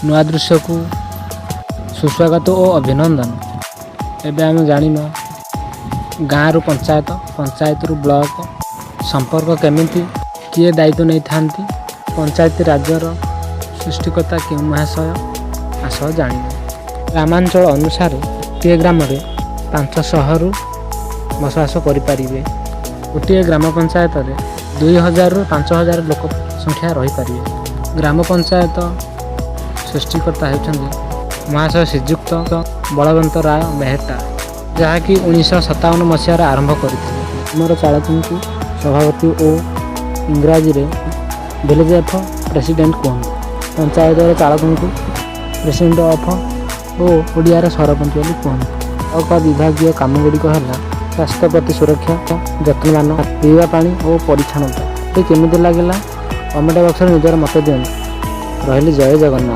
नूआ दृश्य को सुस्वागत और अभिनंदन। एबे आम जानिना गाँव रु पंचायत, पंचायत रु ब्लॉक संपर्क केमिति किए दायित्व नहीं थांती, पंचायत राज्यर सृष्टिकर्ता के महाशय आस जानिना। ग्रामांचल अनुसार गोटे ग्राम 500 रु बसवास करें। गोटे ग्राम पंचायत 2000 रु 5000 लोक संख्या रही पारे। ग्राम पंचायत सृष्टिकर्ता होती महाशय श्रीजुक्त बलवंत राय मेहता, जहाँकि 1957 मसीह आरंभ करते। आमर चालक को सभापति और इंग्राजी रे विलेज ऑफ प्रेसिडेंट कहते। पंचायत चालक को प्रेसिडेंट ऑफ और ओडिया सरपंच बोली कहते। विभागीय कम गुड़िक है स्वास्थ्य प्रति सुरक्षा, जत्नवान, पीवा पानी और परिच्छन्नता। ये केमी लगे कमेंट बॉक्स में निजर मत दिखाँ। रही जय जगन्नाथ।